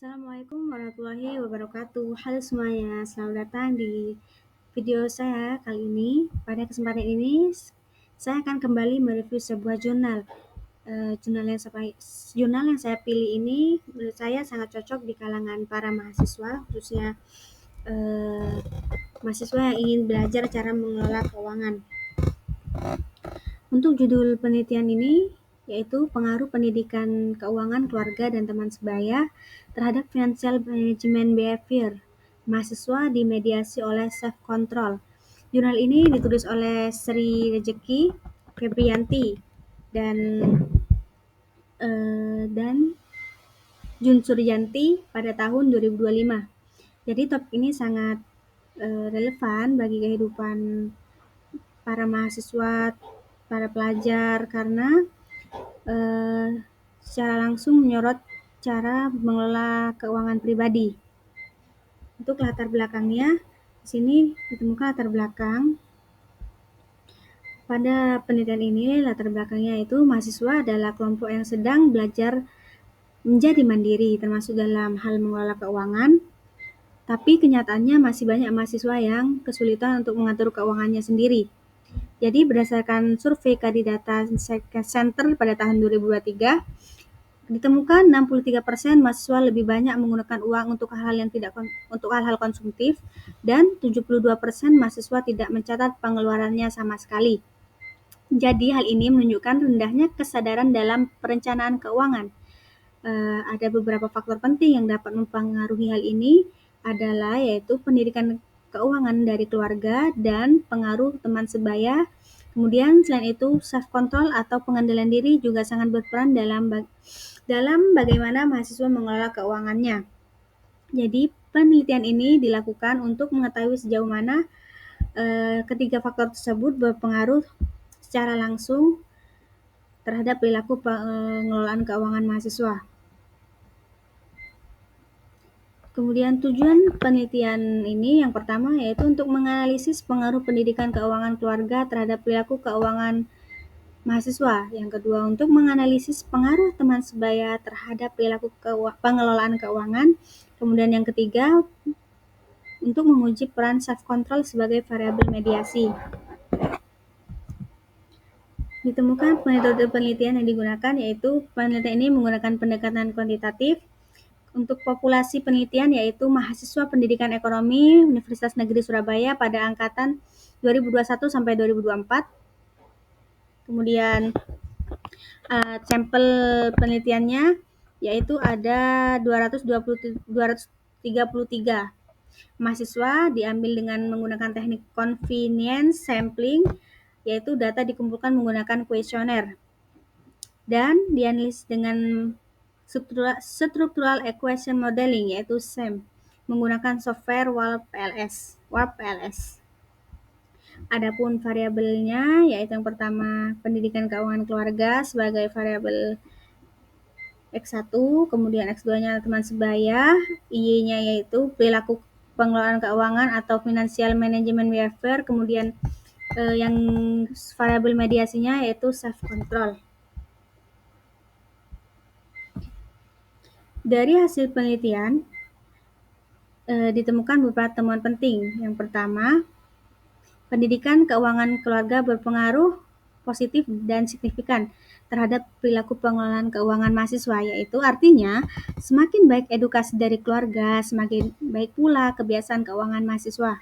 Assalamualaikum warahmatullahi wabarakatuh. Halo semuanya, selamat datang di video saya kali ini. Pada kesempatan ini, saya akan kembali mereview sebuah jurnal. Jurnal yang saya pilih ini menurut saya sangat cocok di kalangan para mahasiswa, khususnya mahasiswa yang ingin belajar cara mengelola keuangan. Untuk judul penelitian ini yaitu pengaruh pendidikan keuangan keluarga dan teman sebaya terhadap financial management behavior mahasiswa dimediasi oleh self-control. Jurnal ini ditulis oleh Sri Rejeki Febrianti dan Jun Suryanti pada tahun 2025. Jadi topik ini sangat relevan bagi kehidupan para mahasiswa, para pelajar karena secara langsung menyorot cara mengelola keuangan pribadi. Untuk latar belakangnya, di sini ditemukan latar belakang. Pada penelitian ini, latar belakangnya itu mahasiswa adalah kelompok yang sedang belajar menjadi mandiri, termasuk dalam hal mengelola keuangan. Tapi kenyataannya masih banyak mahasiswa yang kesulitan untuk mengatur keuangannya sendiri. Jadi berdasarkan survei Kadidata Center pada tahun 2023, ditemukan 63% mahasiswa lebih banyak menggunakan uang untuk hal-hal konsumtif dan 72% mahasiswa tidak mencatat pengeluarannya sama sekali. Jadi hal ini menunjukkan rendahnya kesadaran dalam perencanaan keuangan. Ada beberapa faktor penting yang dapat mempengaruhi hal ini adalah yaitu pendidikan keuangan dari keluarga dan pengaruh teman sebaya. Kemudian selain itu self-control atau pengendalian diri juga sangat berperan dalam bagaimana mahasiswa mengelola keuangannya. Jadi penelitian ini dilakukan untuk mengetahui sejauh mana ketiga faktor tersebut berpengaruh secara langsung terhadap perilaku pengelolaan keuangan mahasiswa. Kemudian tujuan penelitian ini yang pertama yaitu untuk menganalisis pengaruh pendidikan keuangan keluarga terhadap perilaku keuangan mahasiswa. Yang kedua, untuk menganalisis pengaruh teman sebaya terhadap perilaku pengelolaan keuangan. Kemudian yang ketiga, untuk menguji peran self-control sebagai variabel mediasi. Ditemukan metode penelitian yang digunakan yaitu penelitian ini menggunakan pendekatan kuantitatif. Untuk populasi penelitian yaitu mahasiswa pendidikan ekonomi Universitas Negeri Surabaya pada angkatan 2021 sampai 2024. Kemudian sampel penelitiannya yaitu ada 233 mahasiswa diambil dengan menggunakan teknik convenience sampling, yaitu data dikumpulkan menggunakan kuesioner dan dianalisis dengan structural equation modeling yaitu SEM menggunakan software WARP PLS. Adapun variabelnya yaitu yang pertama pendidikan keuangan keluarga sebagai variabel X1, kemudian X2-nya teman sebaya, Y-nya yaitu perilaku pengelolaan keuangan atau financial management behavior, kemudian yang variabel mediasinya yaitu self control. Dari hasil penelitian ditemukan beberapa temuan penting. Yang pertama, pendidikan keuangan keluarga berpengaruh positif dan signifikan terhadap perilaku pengelolaan keuangan mahasiswa, yaitu artinya semakin baik edukasi dari keluarga, semakin baik pula kebiasaan keuangan mahasiswa.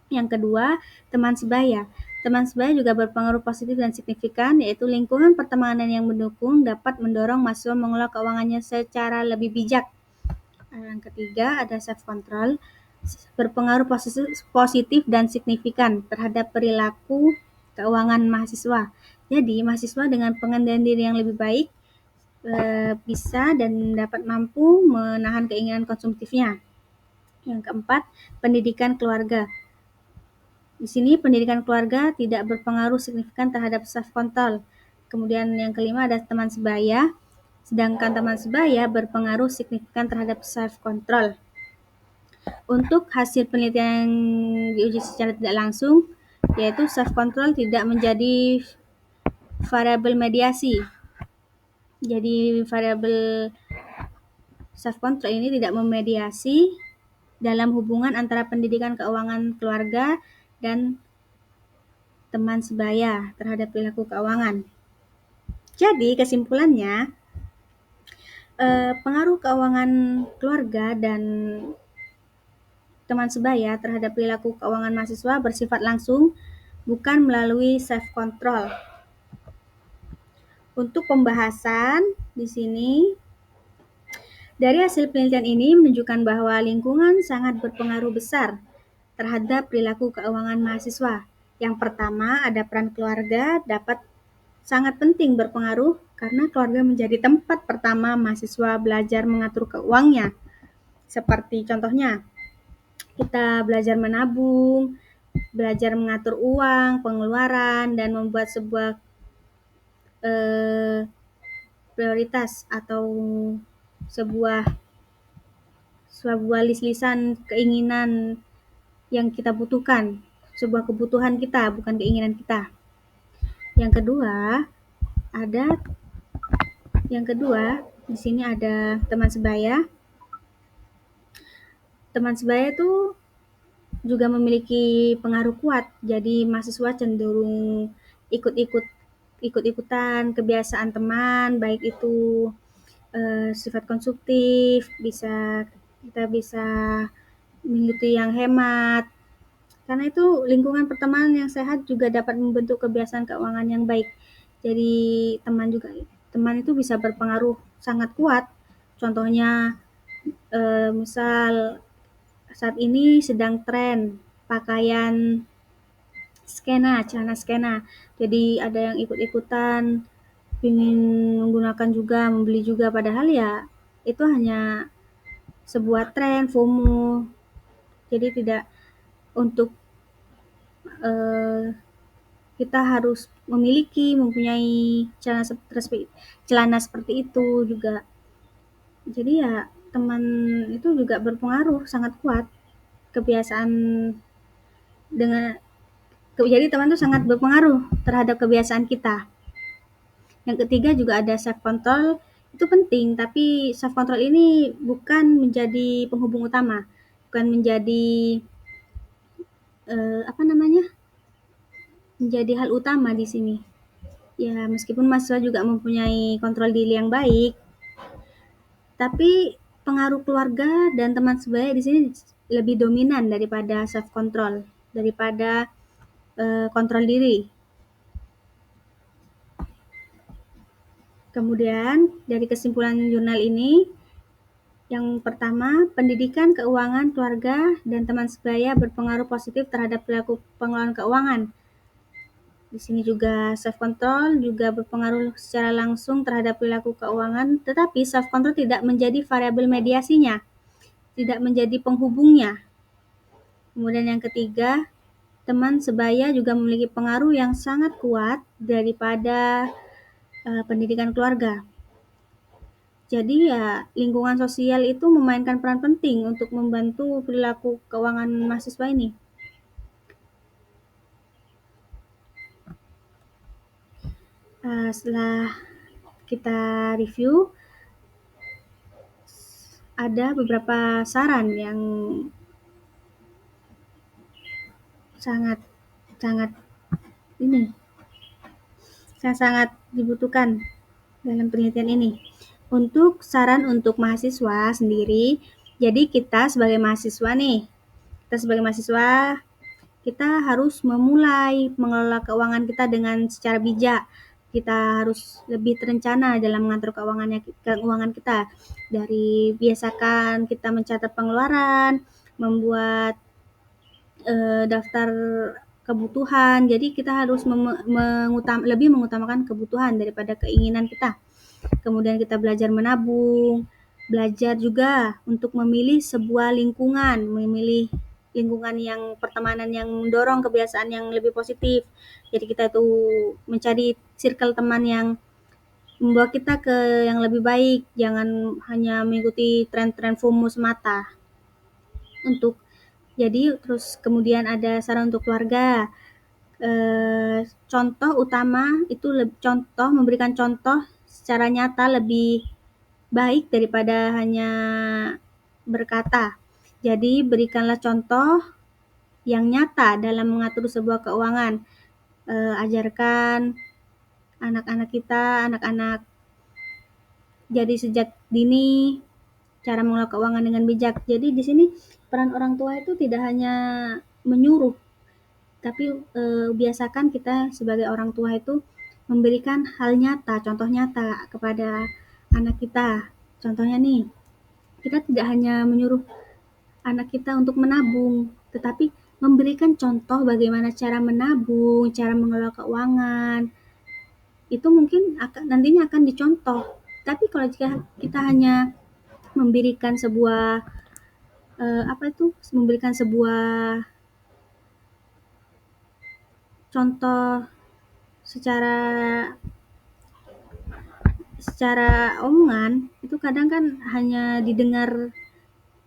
Yang kedua, teman sebaya. Teman sebaya juga berpengaruh positif dan signifikan, yaitu lingkungan pertemanan yang mendukung dapat mendorong mahasiswa mengelola keuangannya secara lebih bijak. Yang ketiga, ada self-control, berpengaruh positif dan signifikan terhadap perilaku keuangan mahasiswa. Jadi, mahasiswa dengan pengendalian diri yang lebih baik bisa dan dapat mampu menahan keinginan konsumtifnya. Yang keempat, pendidikan keluarga. Di sini pendidikan keluarga tidak berpengaruh signifikan terhadap self-control. Kemudian yang kelima ada teman sebaya, sedangkan teman sebaya berpengaruh signifikan terhadap self-control. Untuk hasil penelitian yang diuji secara tidak langsung, yaitu self-control tidak menjadi variabel mediasi. Jadi variabel self control ini tidak memediasi dalam hubungan antara pendidikan keuangan keluarga dan teman sebaya terhadap perilaku keuangan. Jadi kesimpulannya, pengaruh keuangan keluarga dan teman sebaya terhadap perilaku keuangan mahasiswa bersifat langsung, bukan melalui self control. Untuk pembahasan di sini, dari hasil penelitian ini menunjukkan bahwa lingkungan sangat berpengaruh besar terhadap perilaku keuangan mahasiswa. Yang pertama, ada peran keluarga dapat sangat penting berpengaruh karena keluarga menjadi tempat pertama mahasiswa belajar mengatur keuangannya. Seperti contohnya, kita belajar menabung, belajar mengatur uang, pengeluaran, dan membuat sebuah prioritas atau sebuah list-listan keinginan yang kita butuhkan, sebuah kebutuhan kita, bukan keinginan kita. Yang kedua, di sini ada teman sebaya. Teman sebaya itu juga memiliki pengaruh kuat. Jadi mahasiswa cenderung ikut-ikutan kebiasaan teman, baik itu sifat konsumtif, kita bisa mengikuti yang hemat. Karena itu lingkungan pertemanan yang sehat juga dapat membentuk kebiasaan keuangan yang baik. Jadi teman itu bisa berpengaruh sangat kuat. Contohnya, misal saat ini sedang tren pakaian celana skena. Jadi ada yang ikut-ikutan, ingin menggunakan juga, membeli juga, padahal ya itu hanya sebuah tren, FOMO. Jadi tidak untuk kita harus mempunyai celana seperti itu juga. Jadi ya teman itu juga berpengaruh sangat kuat kebiasaan jadi teman itu sangat berpengaruh terhadap kebiasaan kita. Yang ketiga juga ada self control, itu penting, tapi self control ini bukan menjadi penghubung utama, bukan menjadi menjadi hal utama di sini. Ya, meskipun mahasiswa juga mempunyai kontrol diri yang baik, tapi pengaruh keluarga dan teman sebaya di sini lebih dominan daripada self control, daripada kontrol diri. Kemudian dari kesimpulan jurnal ini, yang pertama, pendidikan keuangan keluarga dan teman sebaya berpengaruh positif terhadap perilaku pengelolaan keuangan. Di sini juga self control juga berpengaruh secara langsung terhadap perilaku keuangan, tetapi self control tidak menjadi variabel mediasinya, tidak menjadi penghubungnya. Kemudian yang ketiga, teman sebaya juga memiliki pengaruh yang sangat kuat daripada pendidikan keluarga. Jadi ya lingkungan sosial itu memainkan peran penting untuk membantu perilaku keuangan mahasiswa ini. Setelah kita review, ada beberapa saran yang sangat dibutuhkan dalam penelitian ini. Untuk saran untuk mahasiswa sendiri, jadi kita sebagai mahasiswa, kita harus memulai mengelola keuangan kita dengan secara bijak. Kita harus lebih terencana dalam mengatur keuangan kita. Dari biasakan kita mencatat pengeluaran, membuat daftar kebutuhan. Jadi kita harus lebih mengutamakan kebutuhan daripada keinginan kita. Kemudian kita belajar menabung, belajar juga untuk memilih sebuah memilih lingkungan yang pertemanan yang mendorong kebiasaan yang lebih positif. Jadi kita itu mencari circle teman yang membawa kita ke yang lebih baik, jangan hanya mengikuti tren-tren FOMO semata. Terus kemudian ada saran untuk keluarga. Contoh utama itu memberikan contoh secara nyata lebih baik daripada hanya berkata. Jadi berikanlah contoh yang nyata dalam mengatur sebuah keuangan. Ajarkan anak-anak kita, anak-anak jadi sejak dini cara mengelola keuangan dengan bijak. Jadi di sini peran orang tua itu tidak hanya menyuruh, tapi biasakan kita sebagai orang tua itu memberikan hal nyata, contoh nyata kepada anak kita. Contohnya nih, kita tidak hanya menyuruh anak kita untuk menabung, tetapi memberikan contoh bagaimana cara menabung, cara mengelola keuangan. Itu mungkin nantinya akan dicontoh. Tapi kalau jika kita hanya memberikan sebuah memberikan sebuah contoh secara secara omongan, itu kadang kan hanya didengar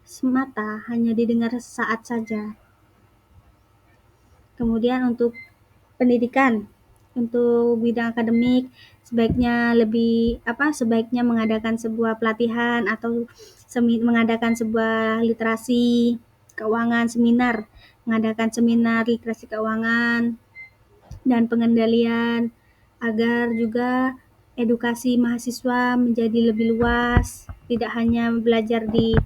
semata, hanya didengar sesaat saja. Kemudian untuk pendidikan, untuk bidang akademik sebaiknya mengadakan sebuah pelatihan atau mengadakan sebuah literasi keuangan, mengadakan seminar literasi keuangan dan pengendalian, agar juga edukasi mahasiswa menjadi lebih luas, tidak hanya belajar di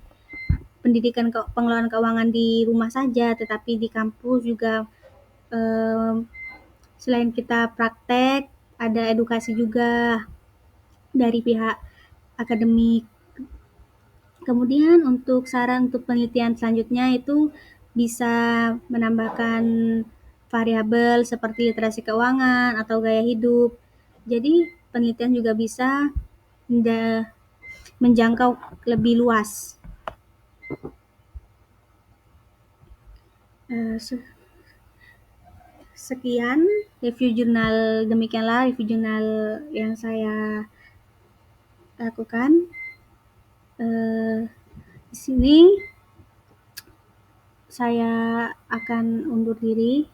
pendidikan pengelolaan keuangan di rumah saja, tetapi di kampus juga selain kita praktek, ada edukasi juga dari pihak akademik. Kemudian untuk saran untuk penelitian selanjutnya itu bisa menambahkan variabel seperti literasi keuangan atau gaya hidup. Jadi penelitian juga bisa menjangkau lebih luas. Sekian review jurnal, demikianlah review jurnal yang saya lakukan. Di sini saya akan undur diri.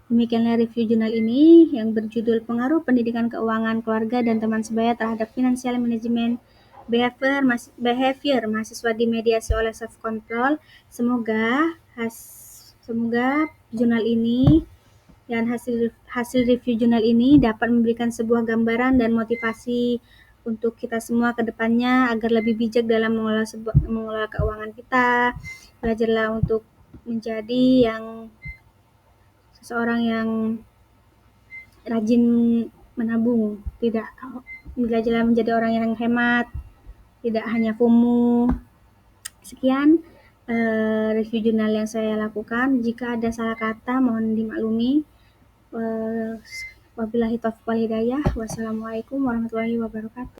Demikianlah review jurnal ini yang berjudul Pengaruh Pendidikan Keuangan Keluarga dan Teman Sebaya Terhadap Financial Management Behavior Mahasiswa Dimediasi oleh Self Control. Semoga jurnal ini dan hasil review jurnal ini dapat memberikan sebuah gambaran dan motivasi untuk kita semua ke depannya agar lebih bijak dalam mengelola keuangan kita. Belajarlah untuk menjadi seseorang yang rajin menabung, belajarlah menjadi orang yang hemat, tidak hanya FOMO. Sekian review jurnal yang saya lakukan. Jika ada salah kata mohon dimaklumi. Wabillahi taufiq wal hidayah. Wassalamualaikum warahmatullahi wabarakatuh.